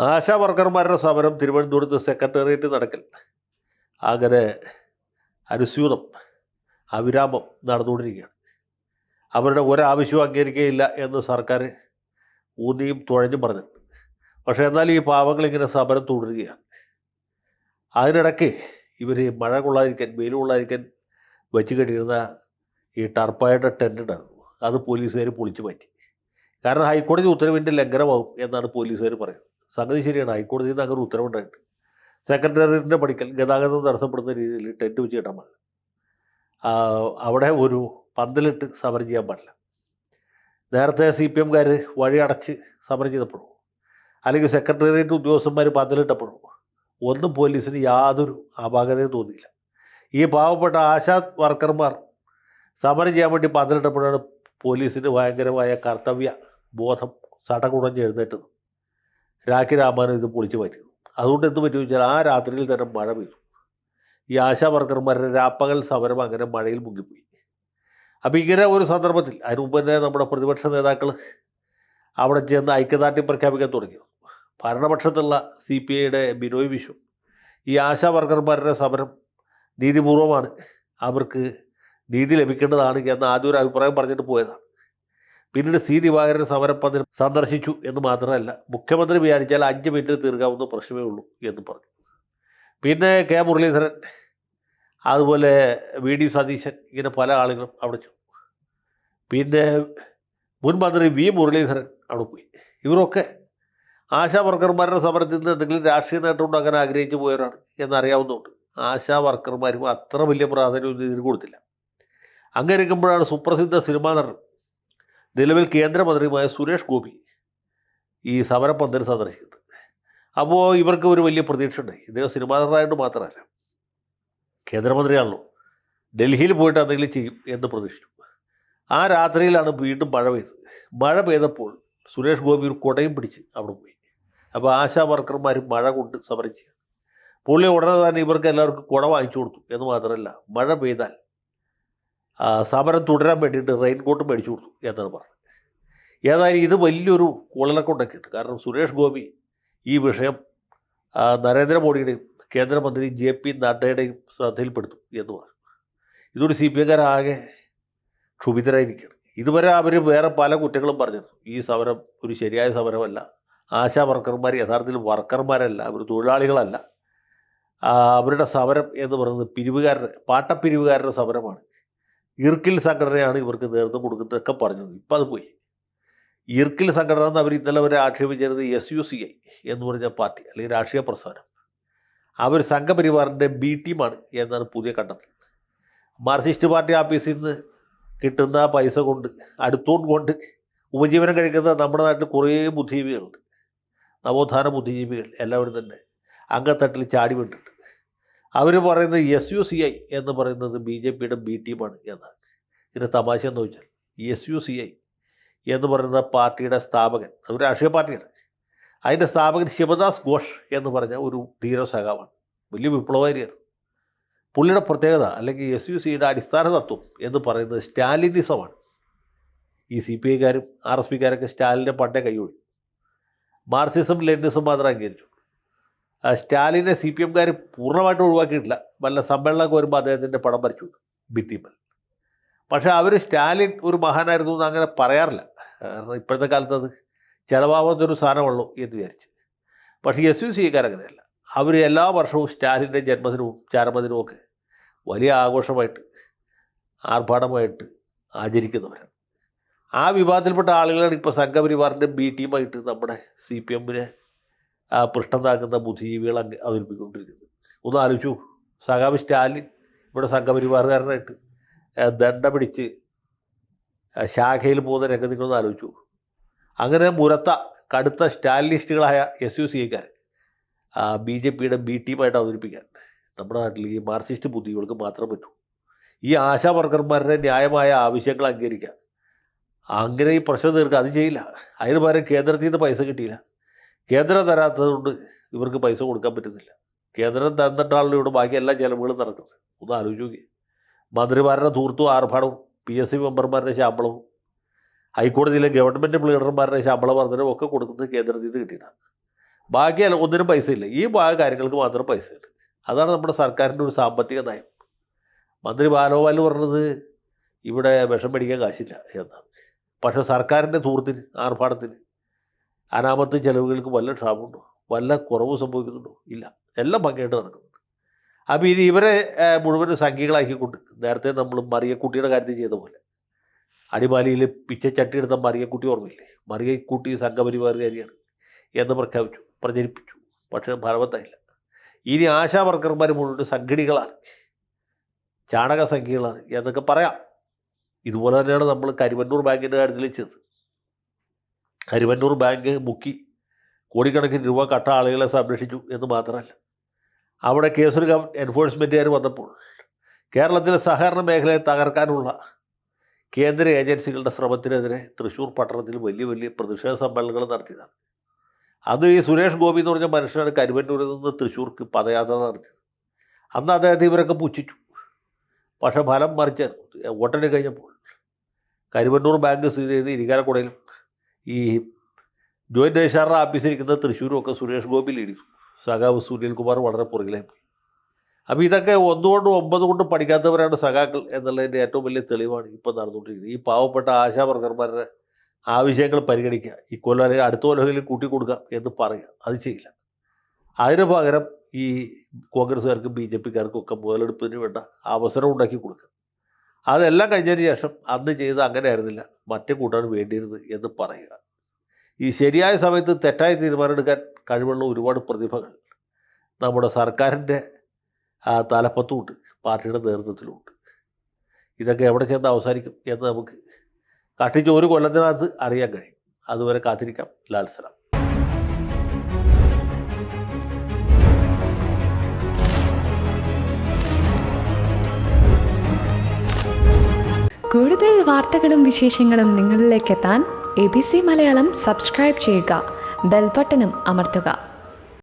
ആശാ വർക്കർമാരുടെ സമരം തിരുവനന്തപുരത്ത് സെക്രട്ടേറിയറ്റ് നടക്കൽ അങ്ങനെ അനുസ്യൂതം അവിരാമം നടന്നുകൊണ്ടിരിക്കുകയാണ്. അവരുടെ ഒരാവശ്യവും അംഗീകരിക്കുകയില്ല എന്ന് സർക്കാർ ഊന്നിയും തുഴഞ്ഞും പറഞ്ഞിട്ടുണ്ട്. പക്ഷേ എന്നാൽ ഈ പാവങ്ങളിങ്ങനെ സമരം തുടരുകയാണ്. അതിനിടയ്ക്ക് ഇവർ മഴ കൊള്ളാതിരിക്കാൻ വെയിൽ കൊള്ളാതിരിക്കാൻ വെച്ച് കെട്ടിയിരുന്ന ഈ ടർപ്പായുടെ ടെൻ്റ് ഉണ്ടായിരുന്നു, അത് പോലീസുകാർ പൊളിച്ചു മാറ്റി. കാരണം ഹൈക്കോടതി ഉത്തരവിൻ്റെ ലംഘനമാവും എന്നാണ് പോലീസുകാർ പറയുന്നത്. സംഗതി ശരിയാണ്, ഹൈക്കോടതിയിൽ നിന്ന് അങ്ങനെ ഉത്തരവുണ്ടായിട്ട് സെക്രട്ടേറിയറ്റിൻ്റെ പടിക്കൽ ഗതാഗതം തടസ്സപ്പെടുന്ന രീതിയിൽ ടെൻറ്റ് വെച്ച് കെട്ടാൻ പാടില്ല, അവിടെ ഒരു പന്തലിട്ട് സമരം ചെയ്യാൻ പാടില്ല. നേരത്തെ CPM-കാർ വഴി അടച്ച് സമരം ചെയ്തപ്പോഴും അല്ലെങ്കിൽ സെക്രട്ടേറിയറ്റ് ഉദ്യോഗസ്ഥന്മാർ പന്തലിട്ടപ്പോഴും ഒന്നും പോലീസിന് യാതൊരു അപാകതയും തോന്നിയില്ല. ഈ പാവപ്പെട്ട ആശാ വർക്കർമാർ സമരം ചെയ്യാൻ വേണ്ടി പന്തലിട്ടപ്പോഴാണ് പോലീസിന് ഭയങ്കരമായ കർത്തവ്യ ബോധം സടകുടഞ്ഞ് എഴുന്നേറ്റത്. രാഖി രാമാനും ഇത് പൊളിച്ചു മാറ്റിയത്. അതുകൊണ്ട് എന്ത് പറ്റുമെന്ന് വെച്ചാൽ ആ രാത്രിയിൽ തന്നെ മഴ പെയ്തു. ഈ ആശാ വർക്കർമാരുടെ രാപ്പകൽ സമരം അങ്ങനെ മഴയിൽ മുങ്ങിപ്പോയി. അപ്പോൾ ഇങ്ങനെ ഒരു സന്ദർഭത്തിൽ അതിന് മുമ്പ് തന്നെ നമ്മുടെ പ്രതിപക്ഷ നേതാക്കൾ അവിടെ ചെന്ന് ഐക്യദാർഢ്യം പ്രഖ്യാപിക്കാൻ തുടങ്ങി. ഭരണപക്ഷത്തുള്ള CPI-യുടെ ബിനോയ് വിശ്വം ഈ ആശാ വർക്കർമാരുടെ സമരം നീതിപൂർവമാണ്, അവർക്ക് നീതി ലഭിക്കേണ്ടതാണ് എന്ന ആദ്യം ഒരു അഭിപ്രായം പറഞ്ഞിട്ട് പോയതാണ്. പിന്നീട് C. ദിവാകരൻ സമരപ്പന്തൽ സന്ദർശിച്ചു എന്ന് മാത്രമല്ല, മുഖ്യമന്ത്രി വിചാരിച്ചാൽ 5 മിനിറ്റ് തീർക്കാവുന്ന പ്രശ്നമേ ഉള്ളൂ എന്ന് പറഞ്ഞു. പിന്നെ K. മുരളീധരൻ, അതുപോലെ VD സതീശൻ, ഇങ്ങനെ പല ആളുകളും അവിടെ ചെന്നു. പിന്നെ മുൻ മന്ത്രി V. മുരളീധരൻ അവിടെ പോയി. ഇവരൊക്കെ ആശാ വർക്കർമാരുടെ സമരത്തിൽ നിന്ന് എന്തെങ്കിലും രാഷ്ട്രീയ നേട്ടം ഉണ്ടാക്കാൻ ആഗ്രഹിച്ചു പോയവരാണ് എന്നറിയാവുന്നതുകൊണ്ട് ആശാ വർക്കർമാരും അത്ര വലിയ പ്രാധാന്യം ഇതിന് കൊടുത്തില്ല. അങ്ങനെ ഇരിക്കുമ്പോഴാണ് സുപ്രസിദ്ധ സിനിമാ നടൻ നിലവിൽ കേന്ദ്രമന്ത്രിയുമായ സുരേഷ് ഗോപി ഈ സമരപ്പന്തൽ സന്ദർശിക്കുന്നത്. അപ്പോൾ ഇവർക്ക് ഒരു വലിയ പ്രതീക്ഷ ഉണ്ടായി. ഇദ്ദേഹം സിനിമാ നടനായിട്ട് മാത്രമല്ല, കേന്ദ്രമന്ത്രിയാണല്ലോ, ഡൽഹിയിൽ പോയിട്ട് എന്തെങ്കിലും ചെയ്യും എന്ന് പ്രതീക്ഷിച്ചു. ആ രാത്രിയിലാണ് വീണ്ടും മഴ പെയ്തത്. മഴ പെയ്തപ്പോൾ സുരേഷ് ഗോപി ഒരു കുടയും പിടിച്ച് അവിടെ പോയി. അപ്പോൾ ആശാ വർക്കർമാർ മഴ കൊണ്ട് സമരം ചെയ്യുക. പുള്ളി ഉടനെ തന്നെ ഇവർക്ക് എല്ലാവർക്കും കുട വാങ്ങിച്ചു കൊടുത്തു എന്ന് മാത്രമല്ല, മഴ പെയ്താൽ സമരം തുടരാൻ വേണ്ടിയിട്ട് റെയിൻകോട്ട് മേടിച്ചു കൊടുത്തു എന്നാണ് പറഞ്ഞത്. ഏതായാലും ഇത് വലിയൊരു കുളലക്കൊണ്ടൊക്കെയുണ്ട്. കാരണം സുരേഷ് ഗോപി ഈ വിഷയം നരേന്ദ്രമോദിയുടെയും കേന്ദ്രമന്ത്രി JP നഡ്ഡയുടെയും ശ്രദ്ധയിൽപ്പെടുത്തും എന്ന് പറഞ്ഞു. ഇതൊരു CPM-കാരാകെ ക്ഷുഭിതരായിരിക്കുകയാണ്. ഇതുവരെ അവർ വേറെ പല കുറ്റങ്ങളും പറഞ്ഞിരുന്നു. ഈ സമരം ഒരു ശരിയായ സമരമല്ല, ആശാ വർക്കർമാർ യഥാർത്ഥത്തിൽ വർക്കർമാരല്ല, അവർ തൊഴിലാളികളല്ല, അവരുടെ സമരം എന്ന് പറയുന്നത് പാട്ടപ്പിരിവുകാരുടെ സമരമാണ്, ഇർക്കിൽ സംഘടനയാണ് ഇവർക്ക് നേതൃത്വം കൊടുക്കുന്നതൊക്കെ പറഞ്ഞു. ഇപ്പം അത് പോയി. ഇർക്കിൽ സംഘടന എന്ന് അവർ ഇന്നലെ വരെ ആക്ഷേപിച്ചിരുന്നത് SUCI എന്ന് പറഞ്ഞ പാർട്ടി അല്ലെങ്കിൽ രാഷ്ട്രീയ പ്രസ്ഥാനം, അവർ സംഘപരിവാറിൻ്റെ B ടീമാണ് എന്നാണ് പുതിയ കണ്ടെത്തൽ. മാർക്സിസ്റ്റ് പാർട്ടി ആഫീസിൽ നിന്ന് കിട്ടുന്ന പൈസ കൊണ്ട് അടുത്തോണ്ട് കൊണ്ട് ഉപജീവനം കഴിക്കുന്ന നമ്മുടെ നാട്ടിൽ കുറേ ബുദ്ധിജീവികളുണ്ട്, നവോത്ഥാന ബുദ്ധിജീവികൾ എല്ലാവരും തന്നെ അങ്കത്തട്ടിൽ ചാടി വിട്ടിട്ടുണ്ട്. അവർ പറയുന്നത് SUCI എന്ന് പറയുന്നത് BJP-യുടെ B ടീമാണ് എന്നാണ്. ഇതിൻ്റെ തമാശ എന്ന് വെച്ചാൽ SUCI എന്ന് പറയുന്ന പാർട്ടിയുടെ സ്ഥാപകൻ, അത് രാഷ്ട്രീയ പാർട്ടിയാണ്, അതിൻ്റെ സ്ഥാപകൻ ശിവദാസ് ഘോഷ് എന്ന് പറഞ്ഞ ഒരു ധീര സഖാവാണ്, വലിയ വിപ്ലവകാരിയാണ്. പുള്ളിയുടെ പ്രത്യേകത അല്ലെങ്കിൽ SUCI-യുടെ അടിസ്ഥാന തത്വം എന്ന് പറയുന്നത് സ്റ്റാലിനിസമാണ്. ഈ CPI-കാരും RSP-കാരൊക്കെ സ്റ്റാലിനെ പണ്ടേ കൈയൊഴി, മാർക്സിസം ലെനിനിസം മാത്രം അംഗീകരിച്ചു. സ്റ്റാലിനെ CPM-കാർ പൂർണ്ണമായിട്ട് ഒഴിവാക്കിയിട്ടില്ല. വല്ല സമ്മേളനമൊക്കെ വരുമ്പോൾ അദ്ദേഹത്തിൻ്റെ പടം വരച്ചു ഭിത്തിമൽ. പക്ഷേ അവർ സ്റ്റാലിൻ ഒരു മഹാനായിരുന്നു എന്ന് അങ്ങനെ പറയാറില്ല. കാരണം ഇപ്പോഴത്തെ കാലത്ത് അത് ചിലവാകുന്നൊരു സാധനമുള്ളൂ എന്ന് വിചാരിച്ച്. പക്ഷേ SUCI-കാരങ്ങനെയല്ല, അവർ എല്ലാ വർഷവും സ്റ്റാലിൻ്റെ ജന്മദിനവും ചരമദിനവും ഒക്കെ വലിയ ആഘോഷമായിട്ട് ആർഭാടമായിട്ട് ആചരിക്കുന്നവരാണ്. ആ വിഭാഗത്തിൽപ്പെട്ട ആളുകളാണ് ഇപ്പോൾ സംഘപരിവാറിൻ്റെ B ടീമായിട്ട് നമ്മുടെ CPM-നെ പൃഷ്ഠം താക്കുന്ന ബുദ്ധിജീവികൾ അവതരിപ്പിക്കൊണ്ടിരിക്കുന്നത്. ഒന്ന് ആലോചിച്ചു, സഖാവ് സ്റ്റാലിൻ ഇവിടെ സംഘപരിവാറുകാരനായിട്ട് ദണ്ഡ പിടിച്ച് ശാഖയിൽ പോകുന്ന രംഗം നിങ്ങളൊന്ന് ആലോചിച്ചു. അങ്ങനെ മുരത്ത കടുത്ത സ്റ്റാലിനിസ്റ്റുകളായ SUCI-കാർ BJP-യുടെ B ടീമായിട്ട് അവതരിപ്പിക്കാൻ നമ്മുടെ നാട്ടിൽ ഈ മാർക്സിസ്റ്റ് ബുദ്ധികൾക്ക് മാത്രം പറ്റൂ. ഈ ആശാ വർക്കർമാരുടെ ന്യായമായ ആവശ്യങ്ങൾ അംഗീകരിക്കുക, അങ്ങനെ ഈ പ്രശ്നം തീർക്കുക, അത് ചെയ്യില്ല. അതിന് പകരം കേന്ദ്രത്തിൽ നിന്ന് പൈസ കിട്ടിയില്ല, കേന്ദ്രം തരാത്തതുകൊണ്ട് ഇവർക്ക് പൈസ കൊടുക്കാൻ പറ്റുന്നില്ല. കേന്ദ്രം തന്നിട്ടാണല്ലോ ഇവിടെ ബാക്കി എല്ലാ ചിലവുകളും നടക്കുന്നത്. ഒന്ന് ആലോചിച്ച് നോക്കി. മന്ത്രിമാരുടെ ധൂർത്തും ആർഭാടവും, PSC മെമ്പർമാരുടെ ശമ്പളവും, ഹൈക്കോടതിയിലെ ഗവൺമെൻറ് പ്ലീഡർമാരുടെ ശമ്പള വർധനവും ഒക്കെ കൊടുക്കുന്നത് കേന്ദ്രത്തിൽ നിന്ന് കിട്ടിയിട്ടാണ്. ബാക്കി ഒന്നിനും പൈസ ഇല്ല. ഈ കാര്യങ്ങൾക്ക് മാത്രം പൈസ ഉണ്ട്. അതാണ് നമ്മുടെ സർക്കാരിൻ്റെ ഒരു സാമ്പത്തിക നയം. മന്ത്രി ബാലഗോപാൽ പറഞ്ഞത് ഇവിടെ വിഷം മേടിക്കാൻ കാശില്ല എന്നാണ്. പക്ഷേ സർക്കാരിൻ്റെ ധൂർത്തിന്, ആർഭാടത്തിന്, അനാമത്ത് ചെലവുകൾക്ക് വല്ല ക്ഷാമമുണ്ടോ, വല്ല കുറവ് സംഭവിക്കുന്നുണ്ടോ? ഇല്ല. എല്ലാം ഭംഗിയായിട്ട് നടക്കുന്നുണ്ട്. അപ്പോൾ ഇനി ഇവരെ മുഴുവൻ സംഖ്യകളാക്കിക്കൊണ്ട് നേരത്തെ നമ്മൾ മറിയക്കുട്ടിയുടെ കാര്യത്തിൽ ചെയ്ത പോലെ അടിമാലിയിൽ പിച്ചച്ചട്ടി എടുത്ത മറിയക്കുട്ടി ഓർമ്മയില്ലേ? മറിയക്കുട്ടി സംഘപരിവാറുകാരിയാണ് എന്ന് പ്രചരിപ്പിച്ചു. പക്ഷേ ഫലവത്തായില്ല. ഇനി ആശാ വർക്കർമാർ മുഴുവൻ സംഘടികളാണ്, ചാണക സംഖ്യകളാണ് എന്നൊക്കെ പറയാം. ഇതുപോലെ തന്നെയാണ് നമ്മൾ കരുവന്നൂർ ബാങ്കിൻ്റെ കാര്യത്തിൽ ചെയ്തത്. കരുവന്നൂർ ബാങ്ക് മുക്കി കോടിക്കണക്കിന് രൂപ കട്ട ആളുകളെ സംരക്ഷിച്ചു എന്ന് മാത്രമല്ല, അവിടെ കേസെടുക്കാൻ എൻഫോഴ്സ്മെൻറ്റുകാർ വന്നപ്പോൾ കേരളത്തിലെ സഹകരണ മേഖലയെ തകർക്കാനുള്ള കേന്ദ്ര ഏജൻസികളുടെ ശ്രമത്തിനെതിരെ തൃശ്ശൂർ പട്ടണത്തിൽ വലിയ വലിയ പ്രതിഷേധ സമ്മേളനങ്ങൾ നടത്തിയതാണ്. അന്ന് ഈ സുരേഷ് ഗോപി എന്ന് പറഞ്ഞ മനുഷ്യനാണ് കരുവന്നൂരിൽ നിന്ന് തൃശ്ശൂർക്ക് പദയാത്ര നടത്തിയത്. അന്ന് അദ്ദേഹത്തെ ഇവരൊക്കെ പുച്ഛിച്ചു. പക്ഷേ ഫലം മറിച്ചായിരുന്നു. വോട്ടെണ്ണി കഴിഞ്ഞപ്പോൾ കരുവന്നൂർ ബാങ്ക് സ്ഥിതി ചെയ്ത് ഇരിക്കാലക്കുടയിലും ഈ ജോയിൻ്റ് രജിസ്ട്രാറുടെ ഓഫീസിരിക്കുന്ന തൃശ്ശൂരും ഒക്കെ സുരേഷ് ഗോപി ലീഡ് ചെയ്തു. സഖാവ് സുനിൽകുമാർ വളരെ പുറകിലായി പോയി. അപ്പോൾ ഇതൊക്കെ 1 കൊണ്ടും 9 കൊണ്ടും പഠിക്കാത്തവരാണ് സഖാക്കൾ എന്നുള്ളതിൻ്റെ ഏറ്റവും വലിയ തെളിവാണ് ഇപ്പോൾ നടന്നുകൊണ്ടിരിക്കുന്നത്. ഈ പാവപ്പെട്ട ആശാ വർക്കർമാരുടെ ആവശ്യങ്ങൾ പരിഗണിക്കുക, ഈ കൊല്ലം അല്ലെങ്കിൽ അടുത്ത കൊല്ലമെങ്കിലും കൂട്ടിക്കൊടുക്കുക എന്ന് പറയുക, അത് ചെയ്യില്ല. അതിന് പകരം ഈ കോൺഗ്രസ്സുകാർക്കും ബി ജെ പിക്കാർക്കും ഒക്കെ മുതലെടുപ്പിന് വേണ്ട അവസരം ഉണ്ടാക്കി കൊടുക്കുക. അതെല്ലാം കഴിഞ്ഞതിന് ശേഷം അന്ന് ചെയ്ത് അങ്ങനെ ആയിരുന്നില്ല, മറ്റേ കൂട്ടാണ് വേണ്ടിയിരുന്നത് എന്ന് പറയുക. ഈ ശരിയായ സമയത്ത് തെറ്റായ തീരുമാനമെടുക്കാൻ കഴിവുള്ള ഒരുപാട് പ്രതിഭകൾ നമ്മുടെ സർക്കാരിൻ്റെ തലപ്പത്തുമുണ്ട്, പാർട്ടിയുടെ നേതൃത്വത്തിലുമുണ്ട്. ഇതൊക്കെ എവിടെ ചെന്ന് അവസാനിക്കും എന്ന് നമുക്ക് കഷ്ടിച്ച് 1 കൊല്ലത്തിനകത്ത് അറിയാൻ കഴിയും. അതുവരെ കാത്തിരിക്കാം. ലാൽ സലാം. കൂടുതൽ വാർത്തകളും വിശേഷങ്ങളും നിങ്ങളിലേക്ക് എത്താൻ ABC മലയാളം സബ്സ്ക്രൈബ് ചെയ്യുക, ബെൽ ബട്ടണും അമർത്തുക.